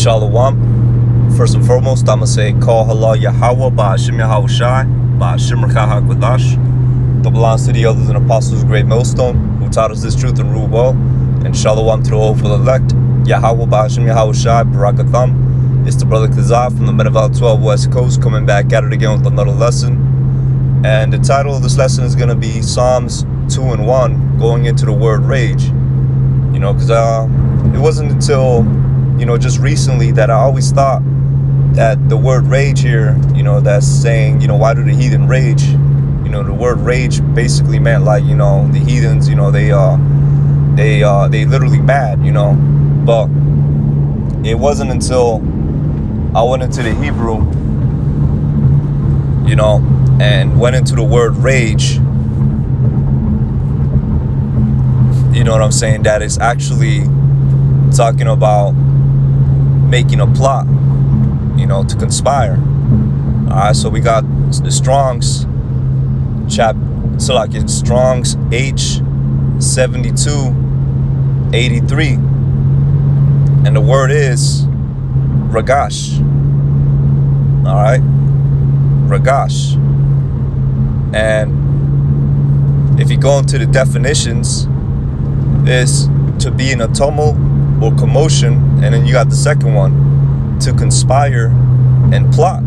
Shalom. First and foremost, I'm going to say, Call Halal Yahweh, Ba'ashim Yahweh Shai, Ba'ashim Rechah HaKodash. Double honors to the elders and apostles, great millstone, who taught us this truth and rule well. And Shalom to the hopeful elect. Yahweh, Ba'ashim Yahweh Shai, Barakatham. It's the brother Kazah from the Meneval 12 West Coast, coming back at it again with another lesson. And the title of this lesson is going to be Psalms 2 and 1, going into the word rage. You know, because it wasn't until, just recently that I always thought that the word rage here, that's saying, why do the heathen rage? The word rage basically meant like, the heathens, they literally mad, but it wasn't until I went into the Hebrew, and went into the word rage, you know what I'm saying, that is actually talking about making a plot, to conspire. Alright, so we got the Strong's Strong's H7283, and the word is ragash. Alright, ragash. And if you go into the definitions, is to be in a tumult or commotion, and then you got the second one, to conspire and plot.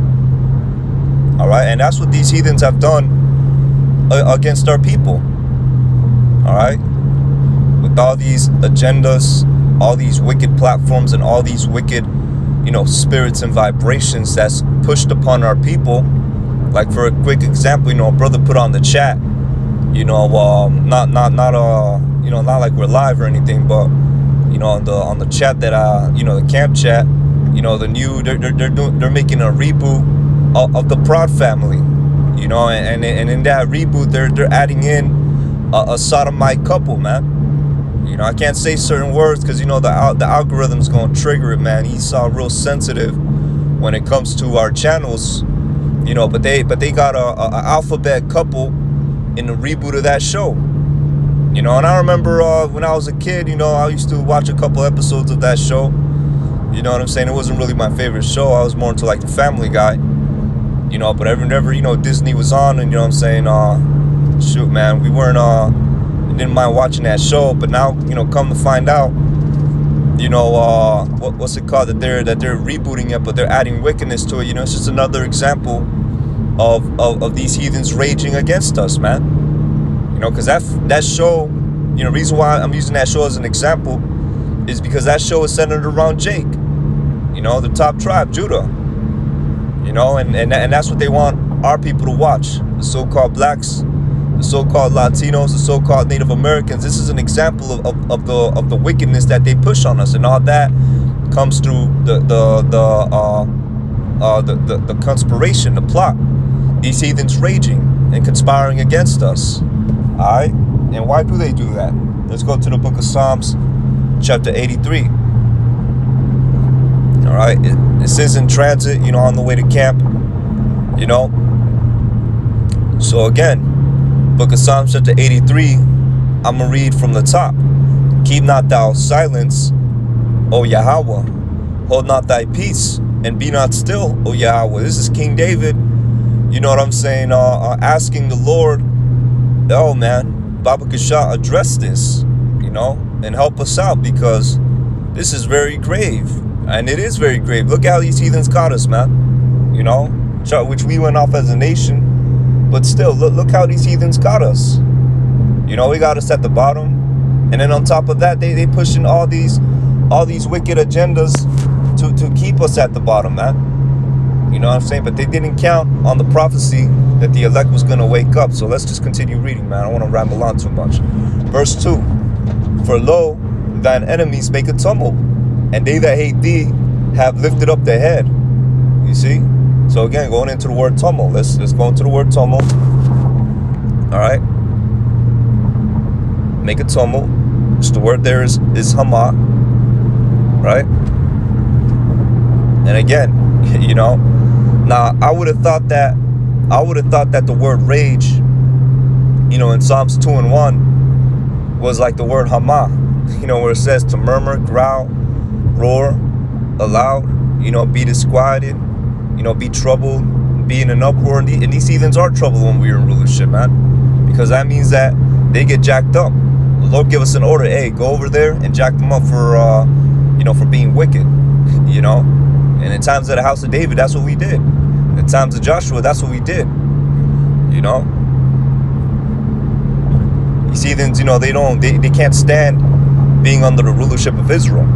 All right, and that's what these heathens have done against our people. All right, with all these agendas, all these wicked platforms, and all these wicked, spirits and vibrations that's pushed upon our people. Like, for a quick example, a brother put on the chat, not like we're live or anything, but on the chat that the camp chat, they're making a reboot of the Prod family, and in that reboot they're adding in a sodomite couple, man. I can't say certain words because the algorithm's gonna trigger it, man. He's real sensitive when it comes to our channels, but they got a alphabet couple in the reboot of that show. And I remember when I was a kid, I used to watch a couple episodes of that show. You know what I'm saying? It wasn't really my favorite show. I was more into like the Family Guy. But whenever Disney was on, and what I'm saying, shoot, man, we didn't mind watching that show. But now, come to find out, what's it called, that they're rebooting it, but they're adding wickedness to it. It's just another example of these heathens raging against us, man. Because that show, reason why I'm using that show as an example is because that show is centered around Jake, the top tribe, Judah, and that's what they want our people to watch. The so-called blacks, the so-called Latinos, the so-called Native Americans. This is an example of the wickedness that they push on us, and all that comes through the conspiration, the plot. These heathens raging and conspiring against us. Alright, and why do they do that? Let's go to the book of Psalms, chapter 83. Alright, it says in transit, on the way to camp, So again, book of Psalms, chapter 83, I'm going to read from the top. Keep not thou silence, O Yahweh. Hold not thy peace, and be not still, O Yahweh. This is King David, you know what I'm saying, asking the Lord, oh man, Baba Kasha, address this, and help us out, because this is very grave. And it is very grave. Look how these heathens caught us, man. Which we went off as a nation, but still, look how these heathens got us. We got us at the bottom, and then on top of that, they pushing all these wicked agendas to keep us at the bottom, man. You know what I'm saying? But they didn't count on the prophecy that the elect was going to wake up. So let's just continue reading, man. I don't want to ramble on too much. Verse 2. For lo, thine enemies make a tumult, and they that hate thee have lifted up their head. You see? So again, going into the word tumult. Let's go into the word tumult. Alright. Make a tumult. Just the word there is hama. Right? And again, now I would have thought that the word rage, in Psalms 2 and 1 was like the word hama, where it says to murmur, growl, roar, allowed, be disquieted, be troubled, be in an uproar. And these heathens are troubled when we're in rulership, man, because that means that they get jacked up. The Lord give us an order, hey, go over there and jack them up for being wicked, And in times of the house of David, that's what we did. In times of Joshua, that's what we did, These heathens, they can't stand being under the rulership of Israel.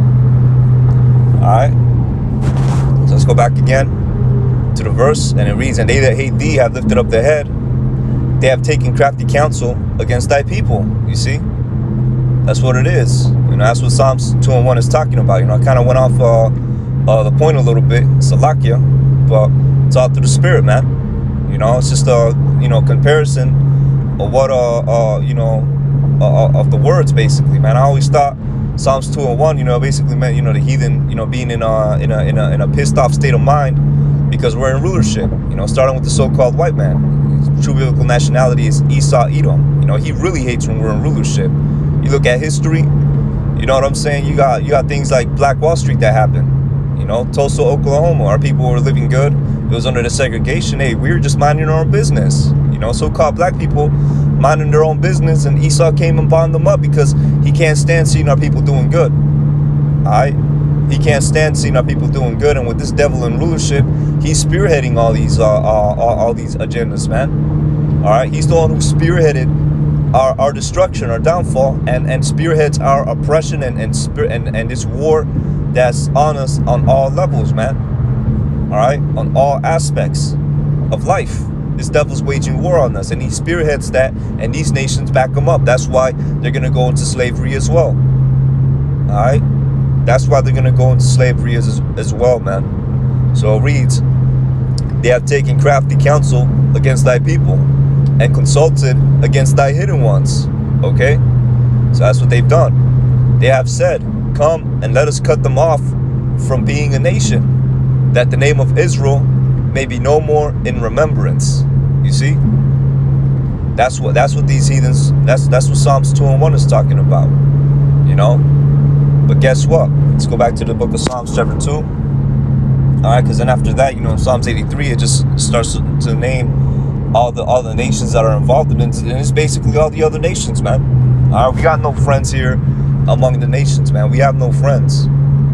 Alright? So let's go back again to the verse, and it reads, and they that hate thee have lifted up their head. They have taken crafty counsel against thy people. You see? That's what it is. That's what Psalms 2:1 is talking about. I kind of went off the point a little bit, Salakia, but it's all through the spirit, man. It's just a comparison of what of the words, basically, man. I always thought Psalms 2:1, basically meant the heathen, being in a pissed off state of mind because we're in rulership. Starting with the so-called white man. His true biblical nationality is Esau Edom. He really hates when we're in rulership. You look at history, you know what I'm saying? You got things like Black Wall Street that happened. Tulsa, Oklahoma, our people were living good. It was under the segregation. Hey, we were just minding our own business. So-called black people minding their own business, and Esau came and bombed them up because he can't stand seeing our people doing good. Alright? He can't stand seeing our people doing good, and with this devil in rulership, he's spearheading all these agendas, man. Alright? He's the one who spearheaded our destruction, our downfall, and spearheads our oppression and this war that's on us on all levels, man. Alright? On all aspects of life. This devil's waging war on us, and he spearheads that, and these nations back him up. That's why they're going to go into slavery as well. Alright? That's why they're going to go into slavery as well, man. So it reads, they have taken crafty counsel against thy people, and consulted against thy hidden ones. Okay? So that's what they've done. They have said, come and let us cut them off from being a nation, that the name of Israel may be no more in remembrance. You see? That's what these heathens, that's what Psalms 2:1 is talking about. But guess what? Let's go back to the book of Psalms chapter 2. Alright, because then after that, in Psalms 83, it just starts to name all the nations that are involved in it, and it's basically all the other nations, man. Alright, we got no friends here among the nations, man. We have no friends.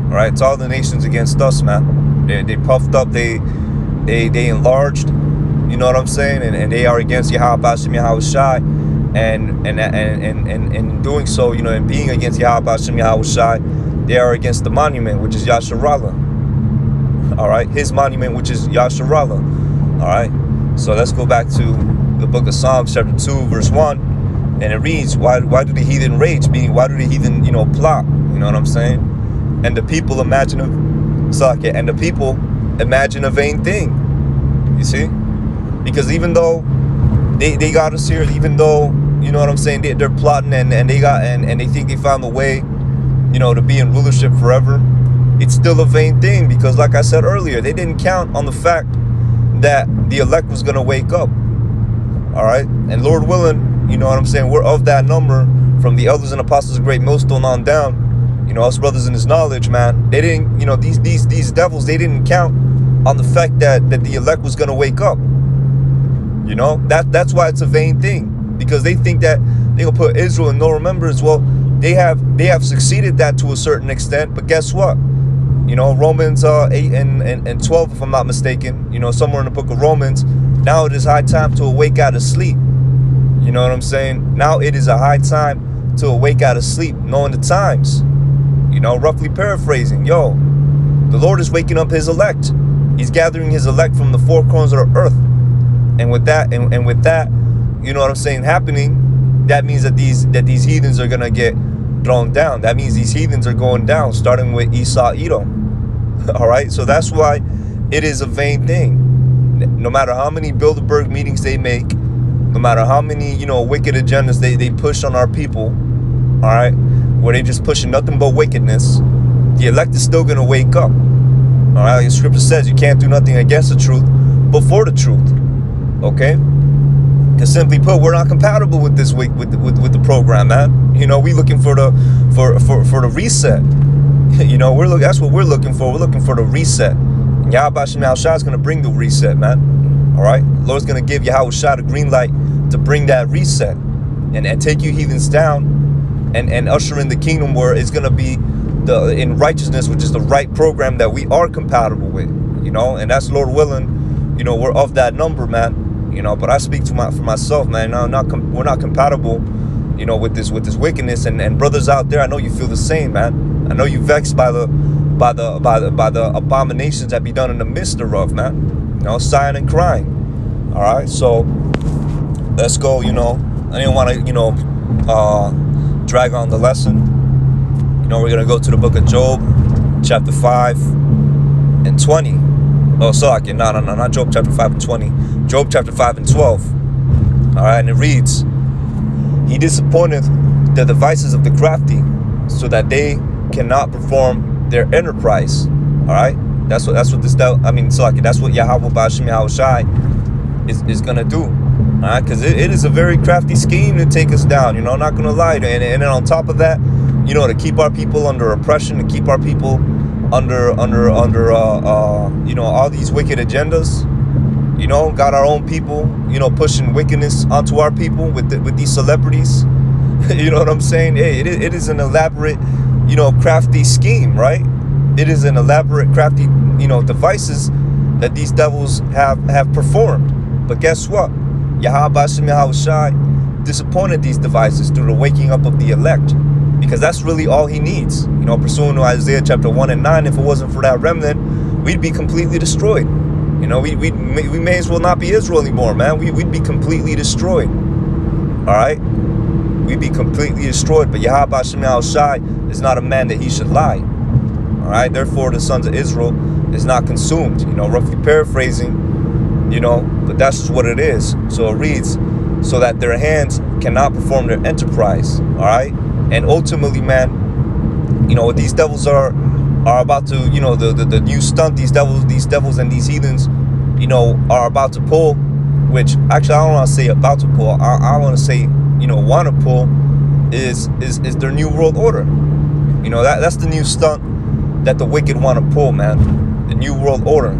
Alright, it's all the nations against us, man. They puffed up, they enlarged, you know what I'm saying, and they are against Yahweh Hashem Yahweh Shai, and in doing so, and being against Yahweh Hashem Yahweh Shai, they are against the monument, which is Yasharallah. Alright, his monument, which is Yasharallah. Alright, so let's go back to the book of Psalms chapter 2 verse 1, and it reads, why do the heathen rage? Meaning, why do the heathen plot? You know what I'm saying? And the people imagine a vain thing. You see? Because even though they got us here, even though, you know what I'm saying, they're plotting and they think they found a way, to be in rulership forever, it's still a vain thing, because like I said earlier, they didn't count on the fact that the elect was going to wake up. Alright? And Lord willing, you know what I'm saying, we're of that number, from the elders and apostles of great millstone on down, us brothers in his knowledge, man. They didn't, these devils, they didn't count on the fact that the elect was going to wake up. That's why it's a vain thing, because they think that they're going to put Israel in no remembrance. Well, they have succeeded that to a certain extent, but guess what? Romans 8 and 12, if I'm not mistaken, somewhere in the book of Romans, now it is high time to awake out of sleep. You know what I'm saying? Now it is a high time to awake out of sleep, knowing the times. Roughly paraphrasing, the Lord is waking up his elect. He's gathering his elect from the four corners of the earth. And with that, you know what I'm saying, happening, that means that these heathens are gonna get thrown down. That means these heathens are going down, starting with Esau Edom. Alright, so that's why it is a vain thing. No matter how many Bilderberg meetings they make, no matter how many, wicked agendas they push on our people, alright, where they just pushing nothing but wickedness, the elect is still gonna wake up. Alright, like the scripture says, you can't do nothing against the truth, but for the truth. Okay? Because simply put, we're not compatible with this week with the program, man. We looking for the reset. You know, that's what we're looking for. We're looking for the reset. And Yahweh Shem Yahushua is going to bring the reset, man. All right? The Lord's going to give Yahushua the green light to bring that reset and take you heathens down and usher in the kingdom where it's going to be in righteousness, which is the right program that we are compatible with, you know, and that's Lord willing, you know, we're of that number, man, you know. But I speak for myself, man. We're not compatible, you know, with this wickedness, and brothers out there, I know you feel the same, man. I know you vexed by the abominations that be done in the midst thereof, man. You know, sighing and crying. All right, so let's go. You know, I didn't want to, you know, drag on the lesson. You know, we're gonna go to the book of Job, chapter 5 and 20. Oh, sorry, no, not Job chapter 5 and 20. Job chapter 5 and 12. All right, and it reads, "He disappointeth the devices of the crafty, so that they cannot perform their enterprise." All right, that's what this. I mean, so that's what Yahweh Ba'ashem Yahushai is gonna do. All right, because it is a very crafty scheme to take us down. You know, I'm not gonna lie. And then on top of that, you know, to keep our people under oppression, to keep our people under you know, all these wicked agendas. You know, got our own people, you know, pushing wickedness onto our people with these celebrities. You know what I'm saying? Hey, it is an elaborate, you know, crafty scheme, right? It is an elaborate, crafty, you know, devices that these devils have performed. But guess what? Yahweh Ba'ashem Yahushai disappointed these devices through the waking up of the elect, because that's really all he needs. You know, pursuant to Isaiah chapter 1 and 9, if it wasn't for that remnant, we'd be completely destroyed. You know, we may as well not be Israel anymore, man. We'd be completely destroyed. All right? We'd be completely destroyed. But Yahweh Ba'ashem Yahushai is not a man that he should lie. All right? Therefore, the sons of Israel is not consumed. You know, roughly paraphrasing, you know, but that's just what it is. So it reads, so that their hands cannot perform their enterprise. All right? And ultimately, man, you know, what these devils are about to, you know, the new stunt these devils and these heathens, you know, are about to pull, which actually I don't want to say about to pull, I want to say, you know, want to pull, is their new world order. You know, that's the new stunt that the wicked want to pull, man. The new world order.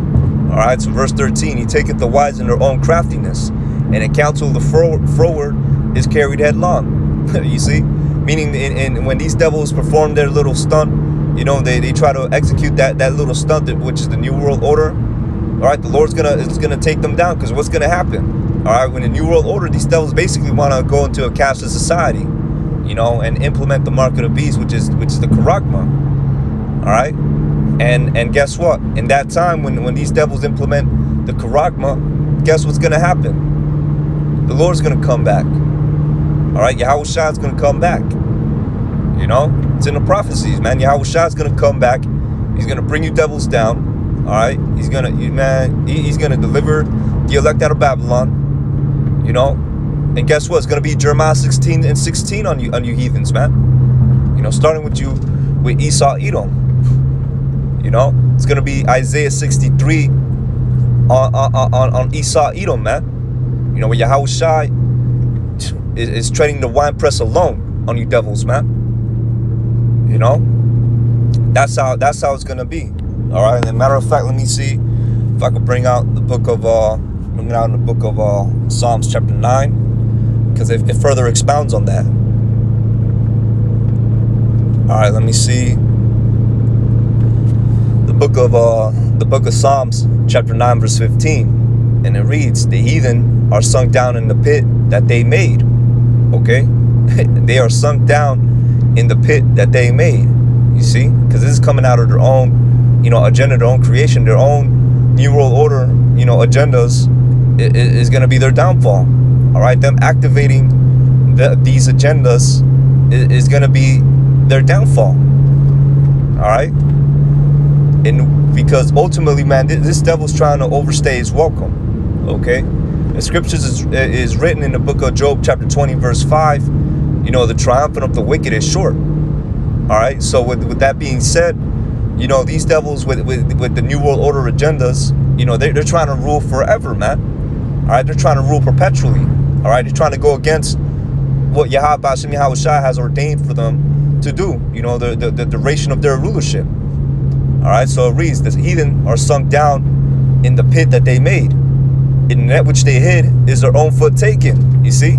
All right, so verse 13, "He taketh the wise in their own craftiness, and in counsel the froward is carried headlong." You see? Meaning, when these devils perform their little stunt, you know, they try to execute that little stunt, which is the new world order. All right, the Lord's gonna take them down, because what's gonna happen? All right, when the new world order, these devils basically want to go into a cashless society, you know, and implement the mark of the beast, which is the charagma. All right, and guess what? In that time, when these devils implement the charagma, guess what's gonna happen? The Lord's gonna come back. All right, Yahushua is going to come back. You know, it's in the prophecies, man. Yahushua is going to come back. He's going to bring you devils down. All right, he's going to deliver the elect out of Babylon. You know, and guess what? It's going to be Jeremiah 16 and 16 on you heathens, man. You know, starting with Esau Edom. You know, it's going to be Isaiah 63 on Esau Edom, man. You know, where Yahushua is treading the winepress alone on you devils, man. You know, that's how it's gonna be. All right. And matter of fact, let me see if I could bring out the book of Psalms chapter 9, because it further expounds on that. All right. Let me see the book of Psalms chapter 9 verse 15, and it reads, "The heathen are sunk down in the pit that they made." Okay, they are sunk down in the pit that they made. You see, because this is coming out of their own, you know, agenda, their own creation, their own new world order, you know, agendas is going to be their downfall. All right, them activating these agendas is going to be their downfall. All right, and because ultimately, man, this devil's trying to overstay his welcome. Okay. The scriptures is written in the book of Job chapter 20 verse 5, you know, the triumphant of the wicked is short. All right, so with that being said, you know, these devils with the new world order agendas, you know, they're trying to rule forever, man. All right, they're trying to rule perpetually. All right, they're trying to go against what Yahweh Ba'ashem Yahushai has ordained for them to do, the duration of their rulership. All right, so it reads, the heathen are sunk down in the pit that they made. In the net which they hid is their own foot taken. You see?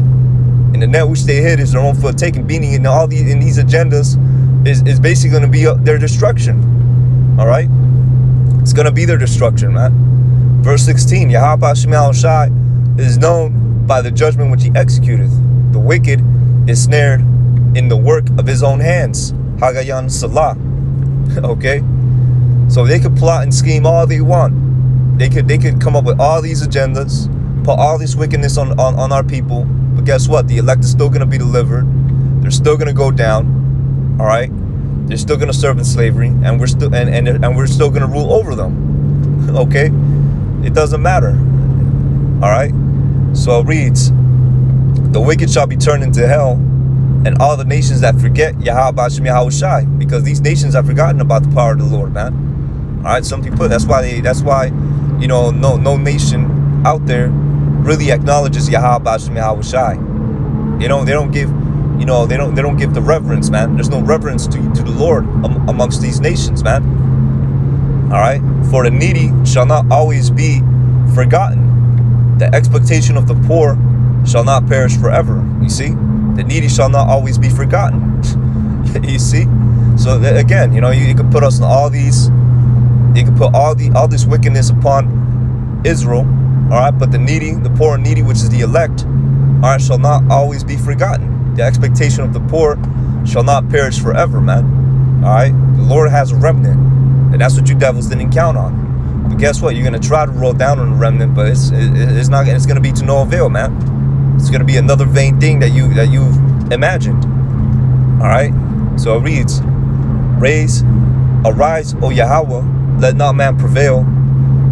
In the net which they hid is their own foot taken, meaning in these agendas is basically going to be their destruction. All right? It's going to be their destruction, man. Verse 16, Yahweh Shema Shai is known by the judgment which he executeth. The wicked is snared in the work of his own hands. Hagayan Salah. Okay? So they could plot and scheme all they want. They could come up with all these agendas, put all this wickedness on our people. But guess what? The elect is still going to be delivered. They're still going to go down. All right? They're still going to serve in slavery, and we're still going to rule over them. Okay? It doesn't matter. All right? So it reads, the wicked shall be turned into hell, and all the nations that forget Yahweh Shem Yahweh Shai, because these nations have forgotten about the power of the Lord, man. All right, some people. That's why, no nation out there really acknowledges Yahweh Shem Yahweh Shai. They don't give the reverence, man. There's no reverence to the Lord amongst these nations, man. All right, for the needy shall not always be forgotten. The expectation of the poor shall not perish forever. You see, the needy shall not always be forgotten. You see, so again, you could put us in all these. You can put all this wickedness upon Israel, all right. But the needy, the poor and needy, which is the elect, all right, shall not always be forgotten. The expectation of the poor shall not perish forever, man. All right. The Lord has a remnant, and that's what you devils didn't count on. But guess what? You're gonna try to roll down on the remnant, but it's not. It's gonna be to no avail, man. It's gonna be another vain thing that you've imagined. All right. So it reads, arise, O Yahweh. Let not man prevail.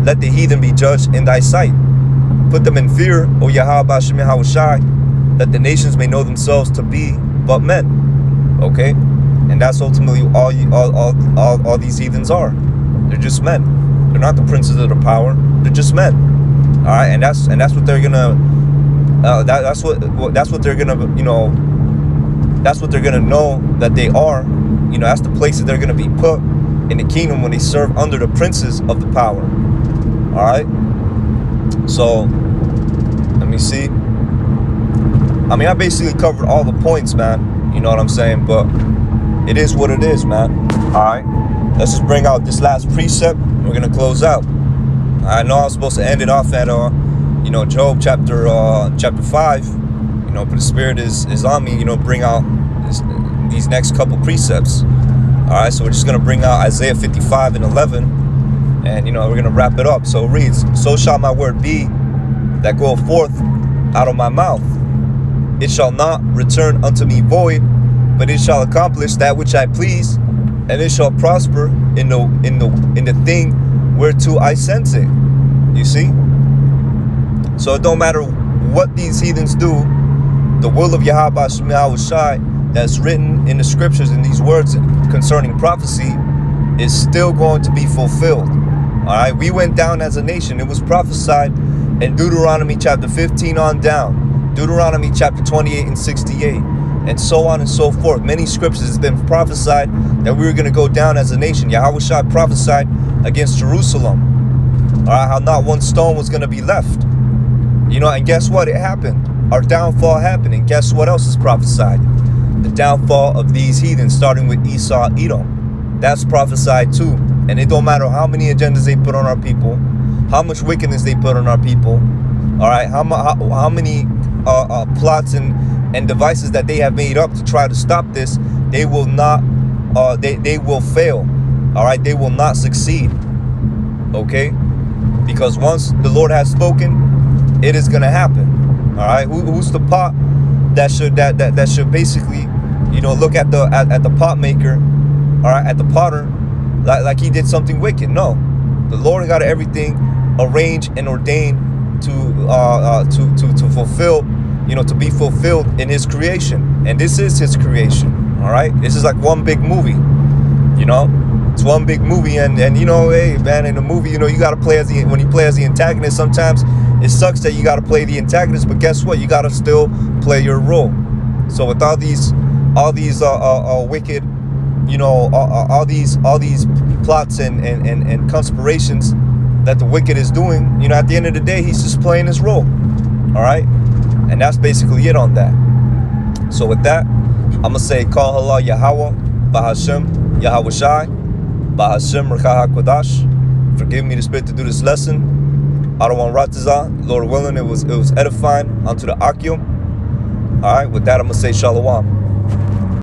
Let the heathen be judged in thy sight. Put them in fear, O Yahweh Shem Yahweh Shai, that the nations may know themselves to be but men. Okay? And that's ultimately all these heathens are. They're just men. They're not the princes of the power. They're just men. All right? And that's what they're gonna that's what they're gonna that's what they're gonna know that they are. That's the place that they're gonna be put in the kingdom when they serve under the princes of the power. All right. So let me see. I mean, I basically covered all the points, man. You know what I'm saying? But it is what it is, man. All right. Let's just bring out this last precept. We're gonna close out. I know I was supposed to end it off at Job chapter 5. But the Spirit is on me. Bring out these next couple precepts. All right, so we're just going to bring out Isaiah 55 and 11, and, we're going to wrap it up. So it reads, so shall my word be that goeth forth out of my mouth. It shall not return unto me void, but it shall accomplish that which I please, and it shall prosper in the thing whereto I sent it. You see? So it don't matter what these heathens do, the will of Yahweh Shem Yahweh Shai that's written in the scriptures in these words concerning prophecy is still going to be fulfilled. All right, we went down as a nation. It was prophesied in Deuteronomy chapter 15 on down, Deuteronomy chapter 28 and 68, and so on and so forth. Many scriptures has been prophesied that we were going to go down as a nation. Yahweh Shai prophesied against Jerusalem. All right, how not one stone was going to be left. And guess what? It happened. Our downfall happened. And guess what else is prophesied? The downfall of these heathens, starting with Esau, Edom. That's prophesied too. And it don't matter how many agendas they put on our people, how much wickedness they put on our people. All right, how many plots and devices that they have made up to try to stop this. They will not. They will fail. All right, they will not succeed. Okay, because once the Lord has spoken, it is going to happen. All right, who's the pot that should basically, look at the pot maker, all right, at the potter, like he did something wicked? No, the Lord got everything arranged and ordained to fulfill, to be fulfilled in His creation, and this is His creation. All right, this is like one big movie. It's one big movie, and hey man, in a movie, you gotta play when you play as the antagonist. Sometimes it sucks that you gotta play the antagonist, but guess what? You gotta still play your role. So with all these all these wicked, all these plots and conspirations that the wicked is doing, at the end of the day, he's just playing his role. All right, and that's basically it on that. So with that, I'm gonna say, Kal Halal Yahweh, Bahashem Yahweh Shai, Bahashem Rechah HaKodash. Forgive me to spit to do this lesson. I don't want Ratazah. Lord willing, it was edifying unto the Akim. All right, with that, I'm gonna say Shalom.